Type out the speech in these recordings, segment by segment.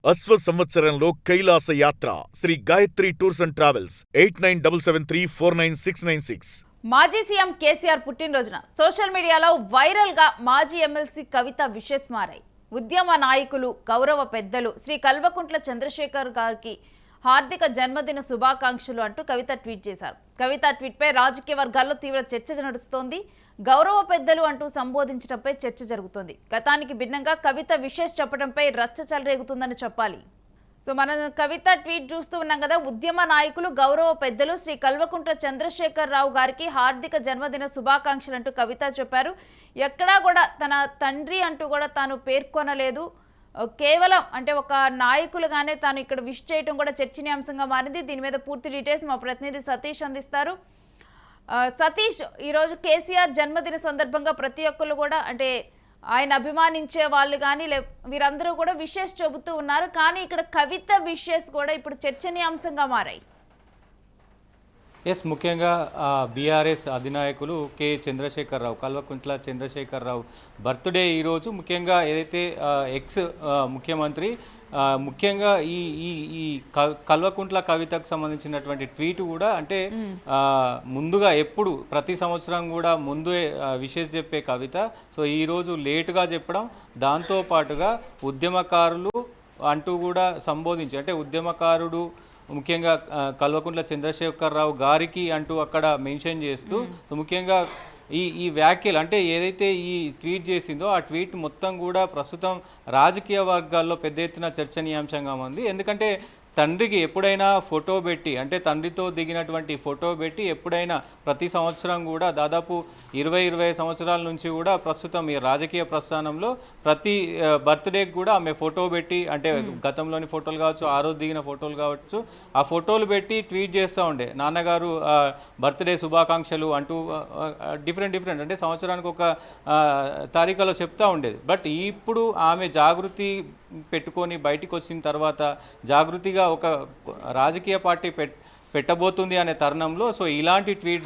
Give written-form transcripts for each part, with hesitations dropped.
అశ్వ సంవత్సరంలో కైలాస యాత్ర Sri Gayatri tours and travels 8977349696. మాజీ సీఎం కేసీఆర్ పుట్టినరోజున సోషల్ మీడియాలో వైరల్ గా మాజీ ఎమ్మెల్సీ కవిత విషెస్ మారాయి. ఉద్యమ నాయకులు, గౌరవ పెద్దలు శ్రీ కల్వకుంట్ల చంద్రశేఖర్ గారికి హార్దిక జన్మదిన శుభాకాంక్షలు అంటూ కవిత ట్వీట్ చేశారు. కవిత ట్వీట్ పై రాజకీయ వర్గాల్లో తీవ్ర చర్చ నడుస్తోంది. గౌరవ పెద్దలు అంటూ సంబోధించడంపై చర్చ జరుగుతోంది. గతానికి భిన్నంగా కవిత విషెస్ చెప్పడంపై రచ్చ చెలరేగుతుందని చెప్పాలి. సో మనం కవిత ట్వీట్ చూస్తూ ఉన్నాం కదా. ఉద్యమ నాయకులు, గౌరవ పెద్దలు శ్రీ కల్వకుంట్ల చంద్రశేఖర్ రావు గారికి హార్దిక జన్మదిన శుభాకాంక్షలు అంటూ కవిత చెప్పారు. ఎక్కడా కూడా తన తండ్రి అంటూ కూడా తాను పేర్కొనలేదు. కేవలం అంటే ఒక నాయకులుగానే తాను ఇక్కడ విష్ చేయడం కూడా చర్చనీయాంశంగా మారింది. దీని మీద పూర్తి డీటెయిల్స్ మా ప్రతినిధి సతీష్ అందిస్తారు. సతీష్, ఈరోజు కేసీఆర్ జన్మదిన సందర్భంగా ప్రతి ఒక్కరు కూడా అంటే ఆయన అభిమానించే వాళ్ళు కానీ వీరందరూ కూడా విషెస్ చెబుతూ ఉన్నారు. కానీ ఇక్కడ కవిత విషెస్ కూడా ఇప్పుడు చర్చనీయాంశంగా మారాయి. ఎస్, ముఖ్యంగా బీఆర్ఎస్ అధినాయకులు కె చంద్రశేఖరరావు, కల్వకుంట్ల చంద్రశేఖరరావు బర్త్డే ఈరోజు. ముఖ్యంగా ఏదైతే ఎక్స్ ముఖ్యమంత్రి ముఖ్యంగా ఈ ఈ ఈ కల్వకుంట్ల కవితకు సంబంధించినటువంటి ట్వీట్ కూడా అంటే ముందుగా ఎప్పుడు ప్రతి సంవత్సరం కూడా ముందే విషెస్ చెప్పే కవిత సో ఈరోజు లేటుగా చెప్పడం, దాంతోపాటుగా ఉద్యమకారులు అంటూ కూడా సంబోధించి అంటే ఉద్యమకారుడు ముఖ్యంగా కల్వకుంట్ల చంద్రశేఖరరావు గారికి అంటూ అక్కడ మెన్షన్ చేస్తూ సో ముఖ్యంగా ఈ వ్యాఖ్యలు అంటే ఏదైతే ఈ ట్వీట్ చేసిందో ఆ ట్వీట్ మొత్తం కూడా ప్రస్తుతం రాజకీయ వర్గాల్లో పెద్ద ఎత్తున చర్చనీయాంశంగా ఉంది. ఎందుకంటే తండ్రికి ఎప్పుడైనా ఫోటో పెట్టి అంటే తండ్రితో దిగినటువంటి ఫోటో పెట్టి ఎప్పుడైనా ప్రతి సంవత్సరం కూడా దాదాపు 20 సంవత్సరాల నుంచి కూడా ప్రస్తుతం ఈ రాజకీయ ప్రస్థానంలో ప్రతి బర్త్డేకి కూడా ఆమె ఫోటో పెట్టి అంటే గతంలోని ఫోటోలు కావచ్చు, ఆ రోజు దిగిన ఫోటోలు కావచ్చు, ఆ ఫోటోలు పెట్టి ట్వీట్ చేస్తూ ఉండే నాన్నగారు బర్త్డే శుభాకాంక్షలు అంటూ డిఫరెంట్ అంటే సంవత్సరానికి ఒక తారీఖులో చెప్తూ ఉండేది. బట్ ఇప్పుడు ఆమె జాగృతి పెట్టుకొని బయటికి వచ్చిన తర్వాత జాగృతిగా ఒక రాజకీయ పార్టీ పెట్టబోతుంది అనే తరుణంలో సో ఇలాంటి ట్వీట్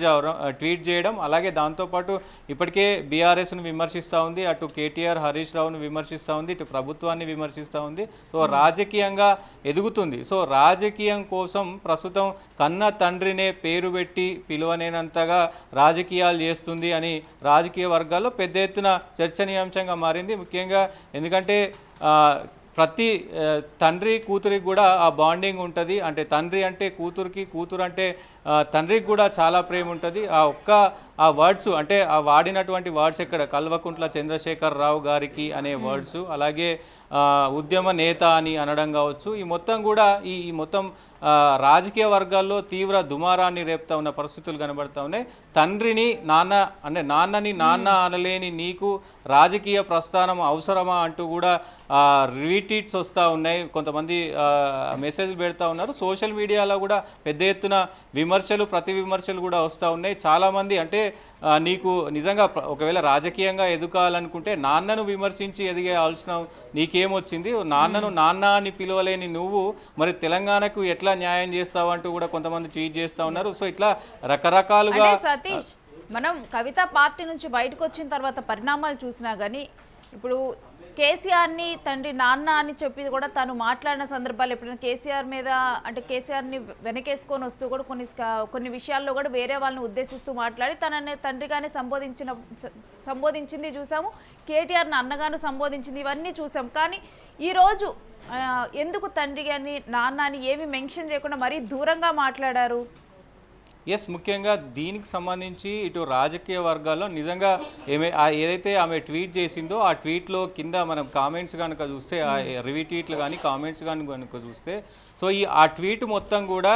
చేయడం, అలాగే దాంతోపాటు ఇప్పటికే బీఆర్ఎస్ను విమర్శిస్తూ ఉంది, అటు కేటీఆర్ హరీష్ రావును విమర్శిస్తూ ఉంది, ఇటు ప్రభుత్వాన్ని విమర్శిస్తూ ఉంది. సో రాజకీయంగా ఎదుగుతుంది. సో రాజకీయం కోసం ప్రస్తుతం కన్న తండ్రినే పేరు పెట్టి పిలువనేనంతగా రాజకీయాలు చేస్తుంది అని రాజకీయ వర్గాల్లో పెద్ద ఎత్తున చర్చనీయాంశంగా మారింది. ముఖ్యంగా ఎందుకంటే ప్రతి తండ్రి కూతురికి కూడా ఆ బాండింగ్ ఉంటుంది. అంటే తండ్రి అంటే కూతురికి, కూతురు అంటే తండ్రికి కూడా చాలా ప్రేమ ఉంటుంది. ఆ వర్డ్స్ అంటే ఆ వాడినటువంటి వర్డ్స్ ఇక్కడ కల్వకుంట్ల చంద్రశేఖర్ రావు గారికి అనే వర్డ్స్, అలాగే ఉద్యమ నేత అని అనడం కావచ్చు, ఈ మొత్తం కూడా ఈ మొత్తం రాజకీయ వర్గాల్లో తీవ్ర దుమారాన్ని రేపుతా ఉన్న పరిస్థితులు కనబడతా ఉన్నాయి. తండ్రిని నాన్న అంటే నాన్నని నాన్న అనలేని నీకు రాజకీయ ప్రస్థానం అవసరమా అంటూ కూడా రీట్వీట్స్ వస్తూ ఉన్నాయి. కొంతమంది మెసేజ్లు పెడతా ఉన్నారు. సోషల్ మీడియాలో కూడా పెద్ద ఎత్తున ప్రతి విమర్శలు కూడా వస్తూ ఉన్నాయి. చాలామంది అంటే నీకు నిజంగా ఒకవేళ రాజకీయంగా ఎదగాలనుకుంటే నాన్నను విమర్శించి ఎదిగే ఆలోచన నీకేమొచ్చింది? నాన్నను నాన్న అని పిలవలేని నువ్వు మరి తెలంగాణకు ఎట్లా న్యాయం చేస్తావంటూ కూడా కొంతమంది ట్వీట్ చేస్తూ ఉన్నారు. సో ఇట్లా రకరకాలుగా సతీష్, మనం కవిత పార్టీ నుంచి బయటకు వచ్చిన తర్వాత పరిణామాలు చూసినా కానీ ఇప్పుడు కేసీఆర్ని తండ్రి నాన్న అని చెప్పి కూడా తను మాట్లాడిన సందర్భాలు ఎప్పుడైనా కేసీఆర్ మీద అంటే కేసీఆర్ని వెనకేసుకొని వస్తూ కూడా కొన్ని విషయాల్లో కూడా వేరే వాళ్ళని ఉద్దేశిస్తూ మాట్లాడి తనని తండ్రిగానే సంబోధించింది చూసాము. కేటీఆర్ని అన్నగాను సంబోధించింది, ఇవన్నీ చూసాం. కానీ ఈరోజు ఎందుకు తండ్రి గారిని నాన్న అని ఏమి మెన్షన్ చేయకుండా మరీ దూరంగా మాట్లాడారు? ఎస్, ముఖ్యంగా దీనికి సంబంధించి ఇటు రాజకీయ వర్గాల్లో నిజంగా ఏదైతే ఆమె ట్వీట్ చేసిందో ఆ ట్వీట్లో కింద మనం కామెంట్స్ కనుక చూస్తే, ఆ రీట్వీట్లు కానీ కామెంట్స్ కనుక చూస్తే సో ఆ ట్వీట్ మొత్తం కూడా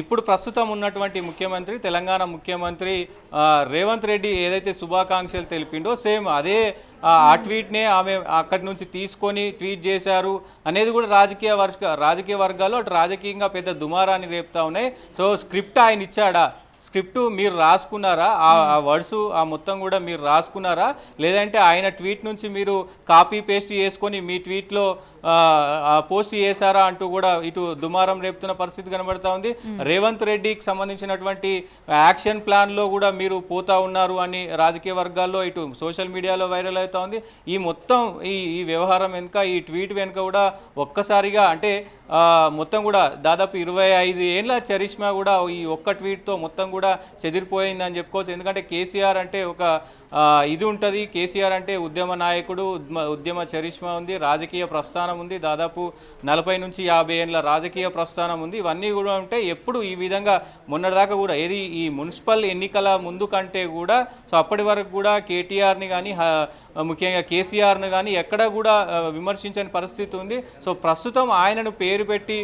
ఇప్పుడు ప్రస్తుతం ఉన్నటువంటి ముఖ్యమంత్రి, తెలంగాణ ముఖ్యమంత్రి రేవంత్ రెడ్డి ఏదైతే శుభాకాంక్షలు తెలిపిండో సేమ్ అదే ఆ ట్వీట్నే ఆమె అక్కడి నుంచి తీసుకొని ట్వీట్ చేశారు అనేది కూడా రాజకీయ వర్గాల్లో అటు రాజకీయంగా పెద్ద దుమారాన్ని రేపుతా ఉన్నాయి. సో స్క్రిప్ట్ ఆయన ఇచ్చాడా స్క్రిప్ట్ మీరు రాసుకున్నారా? ఆ వర్డ్స్ ఆ మొత్తం కూడా మీరు రాసుకున్నారా? లేదంటే ఆయన ట్వీట్ నుంచి మీరు కాపీ పేస్ట్ చేసుకొని మీ ట్వీట్లో పోస్ట్ చేశారా అంటూ కూడా ఇటు దుమారం రేపుతున్న పరిస్థితి కనబడతా ఉంది. రేవంత్ రెడ్డికి సంబంధించినటువంటి యాక్షన్ ప్లాన్లో కూడా మీరు పోతా ఉన్నారు అని రాజకీయ వర్గాల్లో ఇటు సోషల్ మీడియాలో వైరల్ అవుతా ఉంది. ఈ మొత్తం ఈ వ్యవహారం వెనుక, ఈ ట్వీట్ వెనుక కూడా ఒక్కసారిగా అంటే మొత్తం కూడా దాదాపు 25 ఏళ్ళ చరిష్మా కూడా ఈ ఒక్క ట్వీట్తో మొత్తం కూడా చెదిరిపోయిందని చెప్పుకోవచ్చు. ఎందుకంటే కేసీఆర్ అంటే ఒక ఇది ఉంటుంది. కేసీఆర్ అంటే ఉద్యమ నాయకుడు, ఉద్యమ చరిష్మా ఉంది, రాజకీయ ప్రస్థానం ఉంది, దాదాపు 40 నుంచి 50 ఏళ్ళ రాజకీయ ప్రస్థానం ఉంది. ఇవన్నీ కూడా ఉంటే ఎప్పుడు ఈ విధంగా మొన్నటిదాకా కూడా ఏది ఈ మున్సిపల్ ఎన్నికల ముందు కంటే కూడా సో అప్పటి వరకు కూడా కేటీఆర్ని కానీ ముఖ్యంగా కేసీఆర్ను కానీ ఎక్కడ కూడా విమర్శించని పరిస్థితి ఉంది. సో ప్రస్తుతం ఆయనను పేరు పెట్టి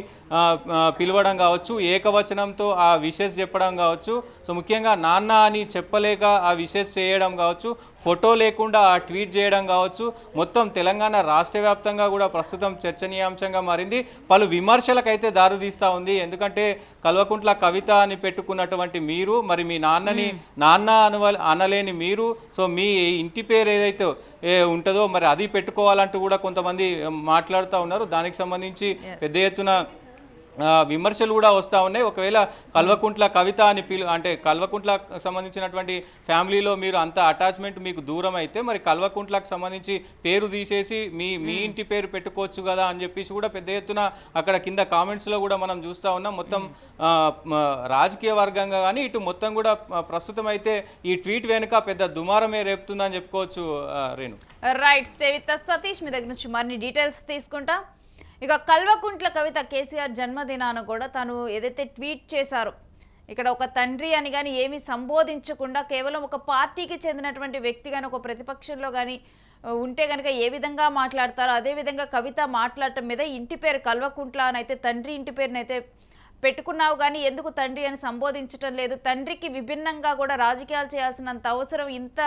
పిలవడం కావచ్చు, ఏకవచనంతో ఆ విషెస్ చెప్పడం కావచ్చు, సో ముఖ్యంగా నాన్న అని చెప్పలేక ఆ విషెస్ చేయడం కావచ్చు, ఫోటో లేకుండా ఆ ట్వీట్ చేయడం కావచ్చు, మొత్తం తెలంగాణ రాష్ట్ర వ్యాప్తంగా కూడా ప్రస్తుతం చర్చనీయాంశంగా మారింది. పలు విమర్శలకైతే దారితీస్తూ ఉంది. ఎందుకంటే కల్వకుంట్ల కవిత అని పెట్టుకున్నటువంటి మీరు, మరి మీ నాన్నని నాన్న అనలేని మీరు, సో మీ ఇంటి పేరు ఏదైతే ఉంటుందో మరి అది పెట్టుకోవాలంటూ కూడా కొంతమంది మాట్లాడుతూ ఉన్నారు. దానికి సంబంధించి పెద్ద ఎత్తున విమర్శలు కూడా వస్తూ ఉన్నాయి. ఒకవేళ కల్వకుంట్ల కవిత అని అంటే కల్వకుంట్లకు సంబంధించినటువంటి ఫ్యామిలీలో మీరు అంత అటాచ్మెంట్ మీకు దూరం అయితే మరి కల్వకుంట్లకు సంబంధించి పేరు తీసేసి మీ ఇంటి పేరు పెట్టుకోవచ్చు కదా అని చెప్పేసి కూడా పెద్ద ఎత్తున అక్కడ కింద కామెంట్స్లో కూడా మనం చూస్తూ ఉన్నాం. మొత్తం రాజకీయ వర్గంగా కానీ ఇటు మొత్తం కూడా ప్రస్తుతం అయితే ఈ ట్వీట్ వెనుక పెద్ద దుమారమే రేపుతుందని చెప్పుకోవచ్చు. Renu right, stay with Satish, మీ దగ్గర నుంచి మరిన్ని డీటెయిల్స్ తీసుకుంటా. ఇక కల్వకుంట్ల కవిత కేసీఆర్ జన్మదినాన కూడా తను ఏదైతే ట్వీట్ చేశారో ఇక్కడ ఒక తండ్రి అని కానీ ఏమీ సంబోధించకుండా కేవలం ఒక పార్టీకి చెందినటువంటి వ్యక్తి కానీ ఒక ప్రతిపక్షంలో కానీ ఉంటే కనుక ఏ విధంగా మాట్లాడతారో అదేవిధంగా కవిత మాట్లాడటం మీద ఇంటి పేరు కల్వకుంట్ల అని అయితే తండ్రి ఇంటి పేరునైతే పెట్టుకున్నావు కానీ ఎందుకు తండ్రి అని సంబోధించటం లేదు, తండ్రికి విభిన్నంగా కూడా రాజకీయాలు చేయాల్సినంత అవసరం ఇంత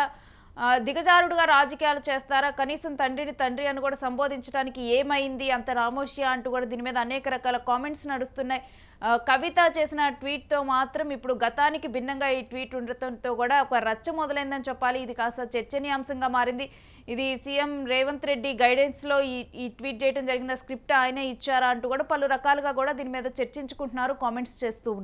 దిగజారుడుగా రాజకీయాలు చేస్తారా, కనీసం తండ్రిని తండ్రి అని కూడా సంబోధించడానికి ఏమైంది అంత రామోషియా అంటూ కూడా దీని మీద అనేక రకాల కామెంట్స్ నడుస్తున్నాయి. కవిత చేసిన ట్వీట్తో మాత్రం ఇప్పుడు గతానికి భిన్నంగా ఈ ట్వీట్ ఉండటంతో కూడా ఒక రచ్చ మొదలైందని చెప్పాలి. ఇది కాస్త చర్చనీయాంశంగా మారింది. ఇది సీఎం రేవంత్ రెడ్డి గైడెన్స్లో ఈ ట్వీట్ చేయడం జరిగింది, స్క్రిప్ట్ ఆయనే ఇచ్చారా అంటూ కూడా పలు రకాలుగా కూడా దీని మీద చర్చించుకుంటున్నారు, కామెంట్స్ చేస్తూ ఉన్నారు.